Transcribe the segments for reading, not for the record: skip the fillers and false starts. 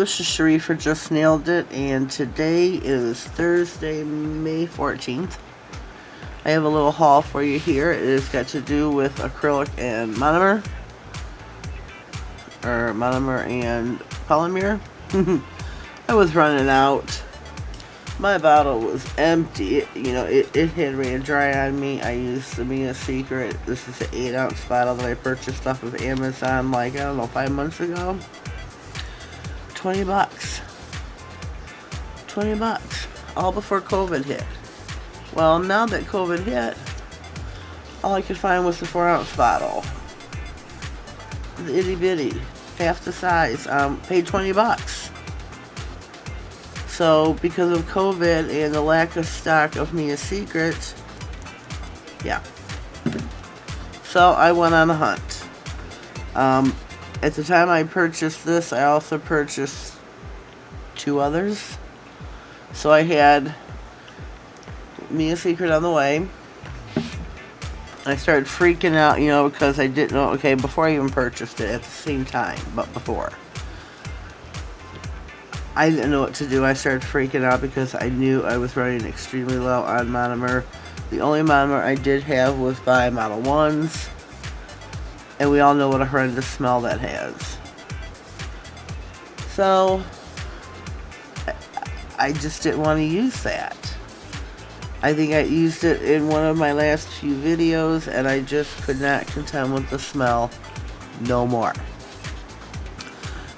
this is Cherie for Just Nailed It, and today is Thursday, May 14th. I have a little haul for you here. It has got to do with acrylic and monomer, or monomer and polymer. I was running out. My bottle was empty. It had ran dry on me. I used the Mia Secret. This is an 8-ounce bottle that I purchased off of Amazon, like, I don't know, 5 months ago. 20 bucks. 20 bucks. All before COVID hit. Well, now that COVID hit, all I could find was the 4-ounce bottle. The itty bitty. Half the size. Paid 20 bucks. So, because of COVID and the lack of stock of Mia Secret, yeah. So, I went on a hunt. At the time I purchased this, I also purchased 2 others. So, I had Mia Secret on the way. I started freaking out, because I didn't know, okay, before I even purchased it at the same time, but before. I didn't know what to do. I started freaking out because I knew I was running extremely low on monomer. The only monomer I did have was by Modelones, and we all know what a horrendous smell that has. So, I just didn't want to use that. I think I used it in one of my last few videos, and I just could not contend with the smell no more.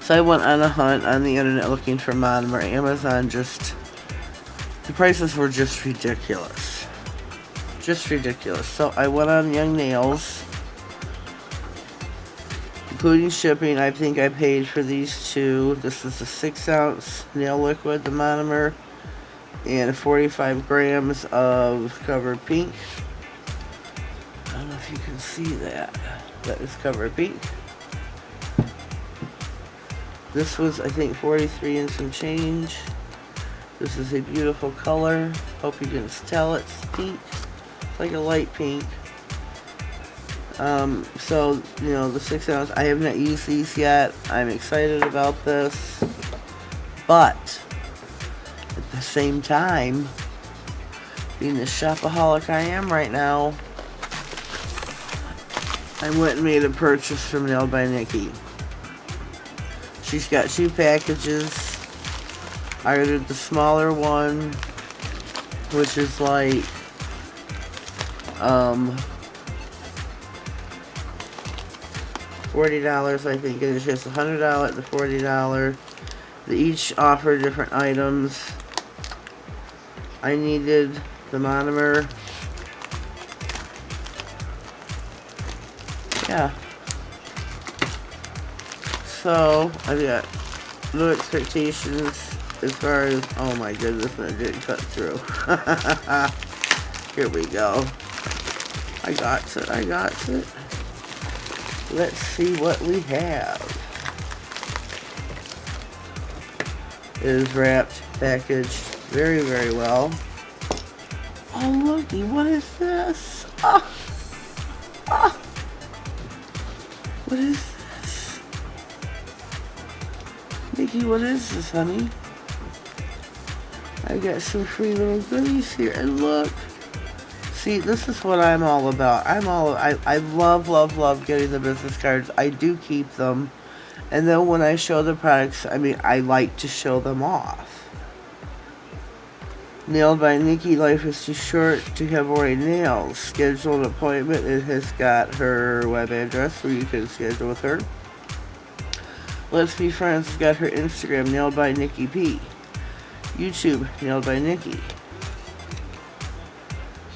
So I went on a hunt on the internet looking for monomer. Amazon the prices were just ridiculous. Just ridiculous. So I went on Young Nails, including shipping. I think I paid for these 2. This is a 6-ounce nail liquid, the monomer, and 45 grams of covered pink. I don't know if you can see that. That is covered pink. This was, I think, 43 and some change. This is a beautiful color. Hope you can tell it's pink. It's like a light pink. So, the 6-ounce, I have not used these yet. I'm excited about this. But, at the same time, being the shopaholic I am right now, I went and made a purchase from Nailed by Nikki. She's got 2 packages. I ordered the smaller one, which is like $40, I think. It's just $100 and the $40. They each offer different items. I needed the monomer. Yeah. So, I've got no expectations as far as, oh my goodness, it didn't cut through. Here we go. I got it. Let's see what we have. It is wrapped, packaged very, very well. Oh, looky, what is this? What is this? Nikki, what is this, honey? I got some free little goodies here, and look. See, this is what I'm all about. I love getting the business cards. I do keep them. And then when I show the products, I like to show them off. Nailed by Nikki, life is too short to have boring nails. Schedule an appointment. It has got her web address where you can schedule with her. Let's Be Friends has got her Instagram, Nailed by Nikki P. YouTube, Nailed by Nikki.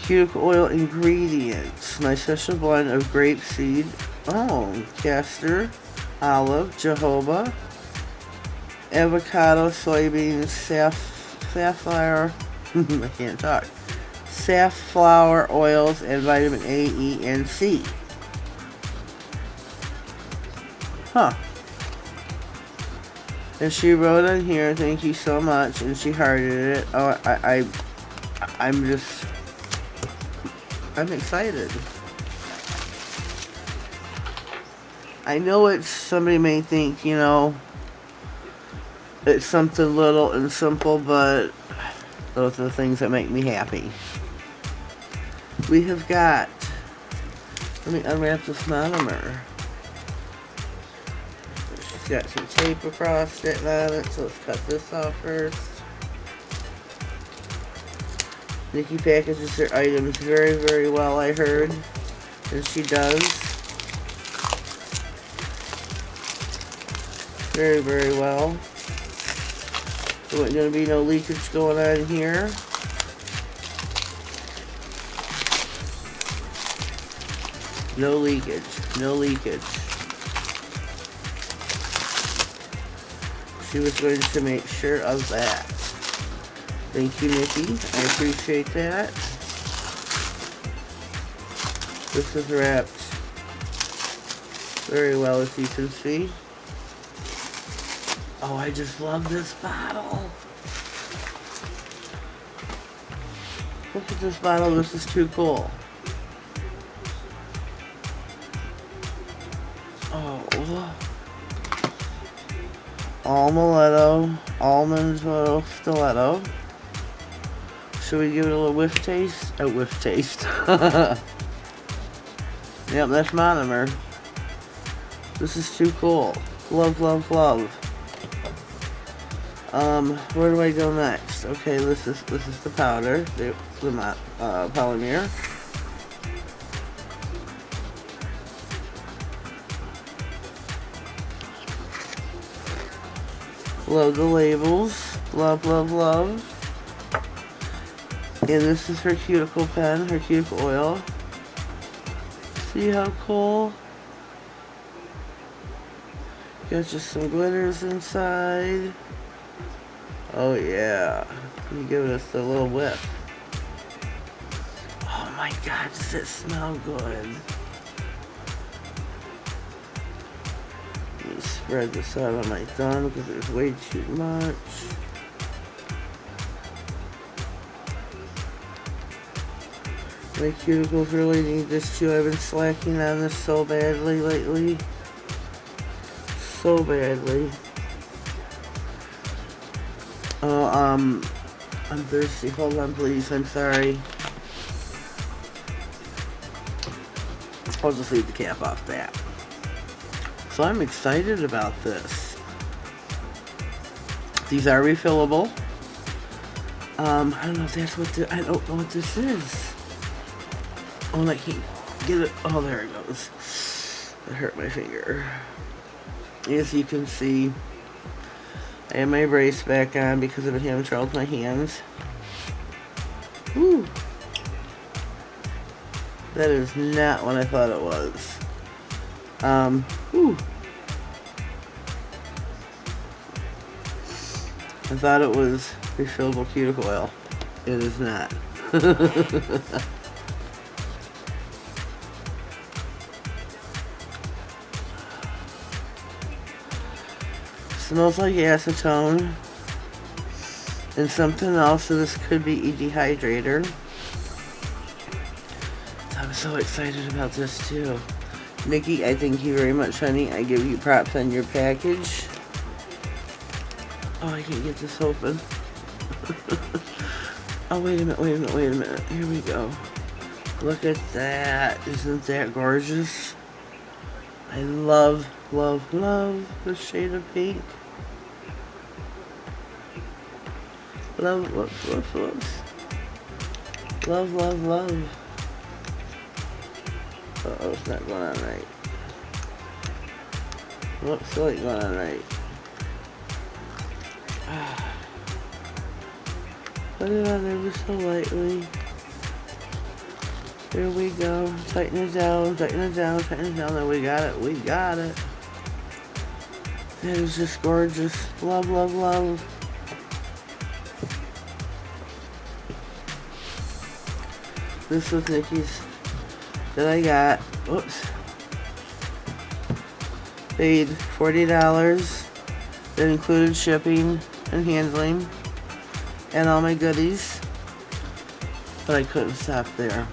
Cuticle oil ingredients. My special blend of grapeseed, castor, olive, jojoba, avocado, soybeans, safflower, I can't talk, safflower oils, and vitamin A, E, and C. Huh. And she wrote on here, thank you so much, and she hearted it. Oh, I'm excited. I know somebody may think, It's something little and simple, but those are the things that make me happy. We have got, let me unwrap this monomer. She's got some tape across it on it, so let's cut this off first. Nikki packages her items very, very well, I heard. And she does. Very, very well. There ain't gonna be no leakage going on here. No leakage. No leakage. She was going to make sure of that. Thank you, Nikki. I appreciate that. This is wrapped very well, as you can see. Oh, I just love this bottle. Look at this bottle. This is too cool. Oh. Almond stiletto. Should we give it a little whiff taste? A whiff taste. Yep, that's monomer. This is too cool. Love, love, love. Where do I go next? Okay, this is the powder, the polymer. Love the labels. Love, love, love. And this is her cuticle pen, her cuticle oil. See how cool? Got just some glitters inside. Oh yeah. Let me give us a little whiff. Oh my god, does it smell good? Let me spread this out on my thumb because there's way too much. My cuticles really need this too. I've been slacking on this so badly lately. So badly. Oh, I'm thirsty. Hold on, please. I'm sorry. I'll just leave the cap off that. So I'm excited about this. These are refillable. I don't know if that's what I don't know what this is. Oh, and I can't get it. Oh, there it goes. It hurt my finger. As you can see, I have my brace back on because I've been having trouble with my hands. Woo! That is not what I thought it was. Woo! I thought it was refillable cuticle oil. It is not. Smells like acetone and something else, so this could be a dehydrator. I'm so excited about this too. Nikki, I thank you very much, honey. I give you props on your package. Oh, I can't get this open. Oh, wait a minute. Here we go. Look at that. Isn't that gorgeous? I love, love, love the shade of pink. Love, whoops. Love, love, love. Uh-oh, it's not going on right. Whoops, still ain't going on right. Put it on ever so lightly. There we go. Tighten it down, tighten it down, tighten it down. There, we got it, we got it. That is just gorgeous. Love, love, love. This was Nikki's that I got. Oops. Paid $40. That included shipping and handling and all my goodies. But I couldn't stop there.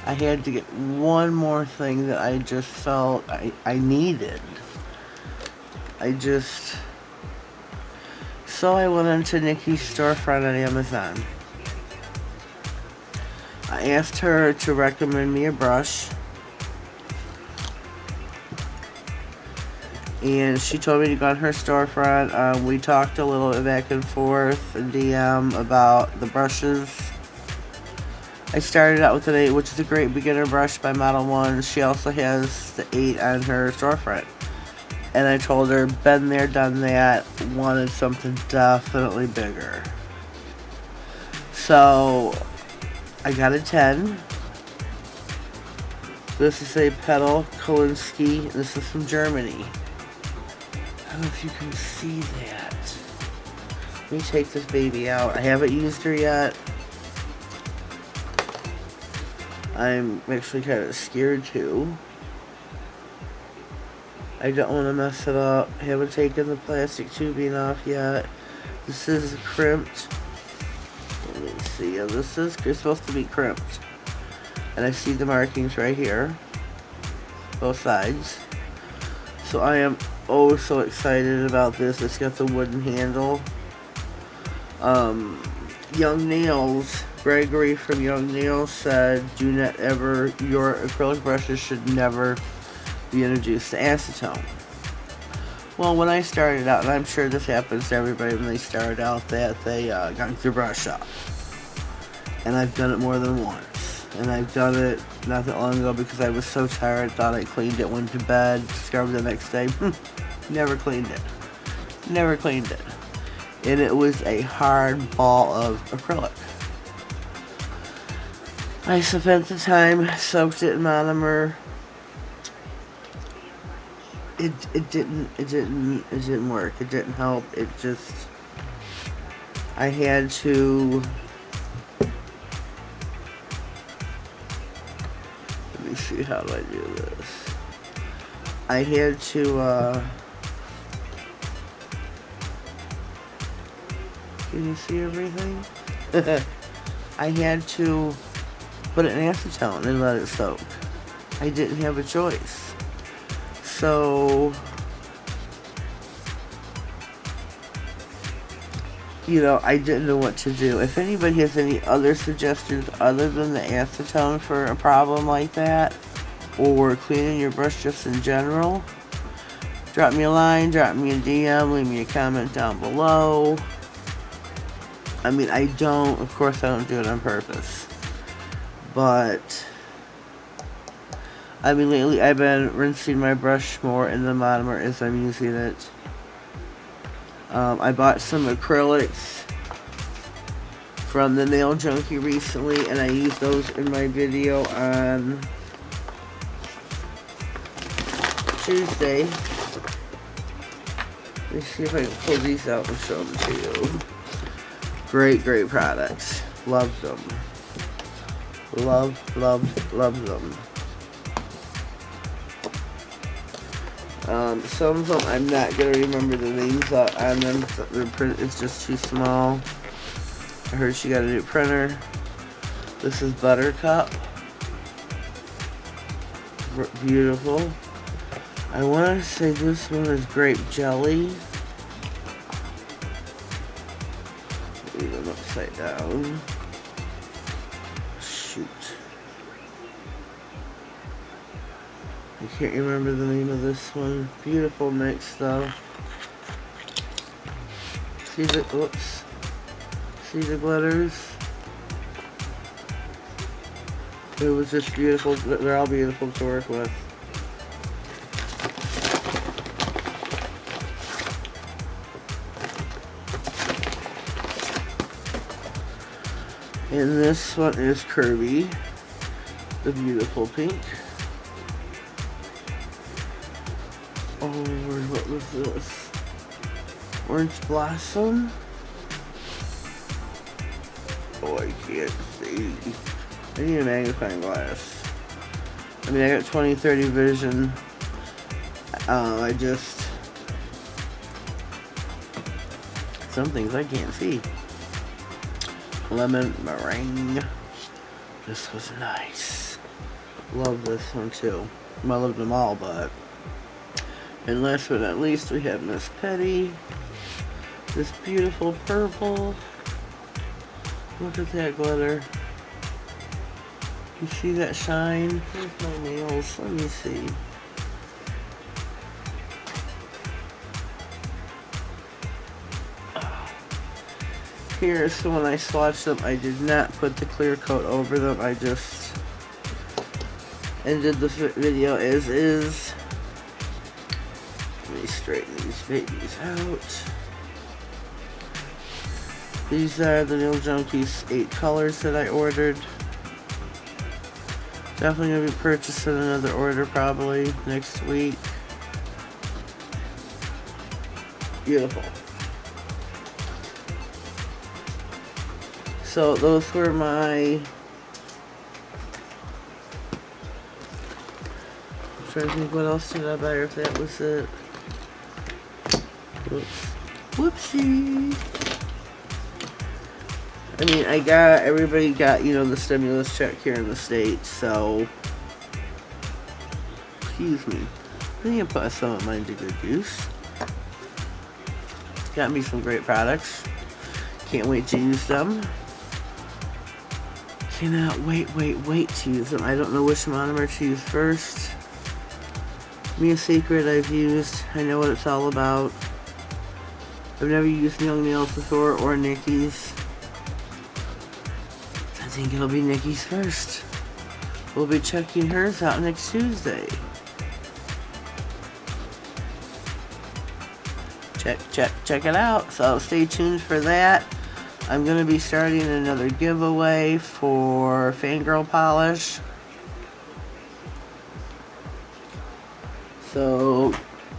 I had to get one more thing that I just felt I needed. So I went into Nikki's storefront on Amazon. I asked her to recommend me a brush, and she told me to go on her storefront. We talked a little bit back and forth in DM about the brushes. I started out with an 8, which is a great beginner brush by Modelones. She also has the 8 on her storefront. And I told her, been there, done that, wanted something definitely bigger. So I got a 10. This is a Petal Kolinsky. This is from Germany. I don't know if you can see that. Let me take this baby out. I haven't used her yet. I'm actually kind of scared too. I don't want to mess it up. I haven't taken the plastic tubing off yet. This is crimped. Let me see. Yeah, this is supposed to be crimped. And I see the markings right here. Both sides. So I am oh so excited about this. It's got the wooden handle. Young Nails, Gregory from Young Nails said, do not ever, your acrylic brushes should never be introduced to acetone. Well, when I started out, and I'm sure this happens to everybody when they start out, that they got their brush up. And I've done it more than once. And I've done it not that long ago because I was so tired, thought I cleaned it, went to bed, discovered the next day, never cleaned it. Never cleaned it. And it was a hard ball of acrylic. I spent the time, soaked it in monomer. It didn't work. It didn't help. It just, I had to, let me see, how do I do this? I had to, can you see everything? I had to put it in acetone and let it soak. I didn't have a choice. So, you know, I didn't know what to do. If anybody has any other suggestions other than the acetone for a problem like that, or cleaning your brush just in general, drop me a line, drop me a DM, leave me a comment down below. I mean, of course I don't do it on purpose. But, I mean, lately I've been rinsing my brush more in the monomer as I'm using it. I bought some acrylics from the Nail Junkie recently, and I used those in my video on Tuesday. Let me see if I can pull these out and show them to you. Great products. Love them. Love them. Some of them I'm not going to remember the names on them. The print is just too small. I heard she got a new printer. This is Buttercup. Beautiful. I want to say this one is Grape Jelly. Leave them upside down. Shoot. I can't remember the name of this one. Beautiful mix though. See the, whoops. See the glitters? It was just beautiful. They're all beautiful to work with. And this one is Kirby, the beautiful pink. Oh, what was this? Orange Blossom? Oh, I can't see. I need a magnifying glass. I mean, I got 20/30 vision. I just, some things I can't see. Lemon meringue. This was nice. Love this one too. I loved them all, but. And last but not least, we have Miss Petty. This beautiful purple. Look at that glitter. You see that shine? Here's my nails. Let me see. Here, so when I swatched them, I did not put the clear coat over them. I just ended the video as is. Let me straighten these babies out. These are the Nail Junkies 8 colors that I ordered. Definitely going to be purchasing another order probably next week. Beautiful. So those were my... I'm trying to think what else did I buy, or if that was it. Whoops. Whoopsie. I mean, everybody got, you know, the stimulus check here in the States, so, excuse me. I need to put some of mine to good use. Got me some great products. Can't wait to use them. Cannot wait to use them. I don't know which monomer to use first. Me a secret I've used. I know what it's all about. I've never used Young Nails before, or Nikki's. I think it'll be Nikki's first. We'll be checking hers out next Tuesday. Check it out. So stay tuned for that. I'm going to be starting another giveaway for Fangirl Polish. So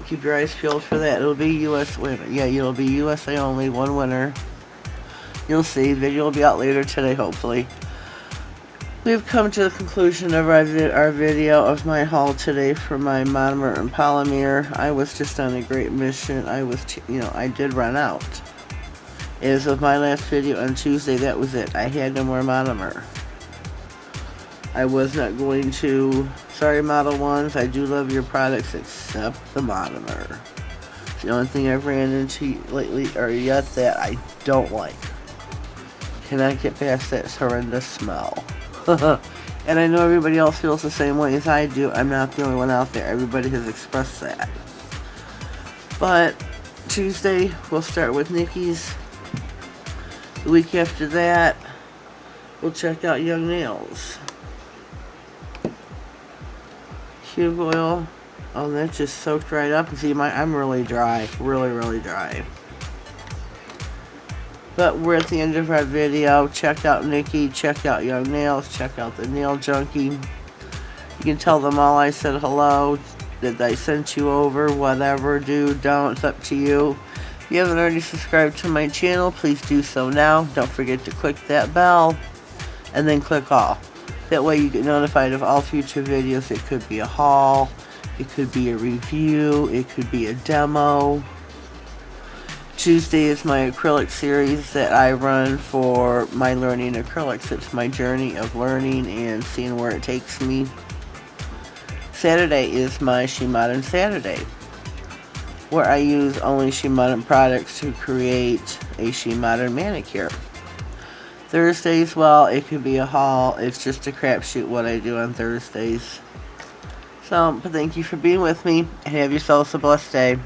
keep your eyes peeled for that. It'll be US, wait a minute, yeah, it'll be USA only, one winner. You'll see, video will be out later today, hopefully. We've come to the conclusion of our video of my haul today for my monomer and polymer. I was just on a great mission. I did run out. As of my last video on Tuesday, that was it. I had no more monomer. I was not going to. Sorry, Model 1s. I do love your products, except the monomer. It's the only thing I've ran into lately, or yet, that I don't like. Cannot get past that horrendous smell. And I know everybody else feels the same way as I do. I'm not the only one out there. Everybody has expressed that. But Tuesday, we'll start with Nikki's. The week after that, we'll check out Young Nails. Cube oil. Oh, that just soaked right up. And see, I'm really dry. Really dry. But we're at the end of our video. Check out Nikki, check out Young Nails, check out the Nail Junkie. You can tell them all I said hello, that I sent you over, whatever, do, don't, it's up to you. If you haven't already subscribed to my channel, please do so now. Don't forget to click that bell, and then click all. That way you get notified of all future videos. It could be a haul, it could be a review, it could be a demo. Tuesday is my acrylic series that I run for my learning acrylics. It's my journey of learning and seeing where it takes me. Saturday is my She Modern Saturday, where I use only She Modern products to create a She Modern manicure. Thursdays, well, it could be a haul. It's just a crapshoot what I do on Thursdays. So, but thank you for being with me, and have yourselves a blessed day.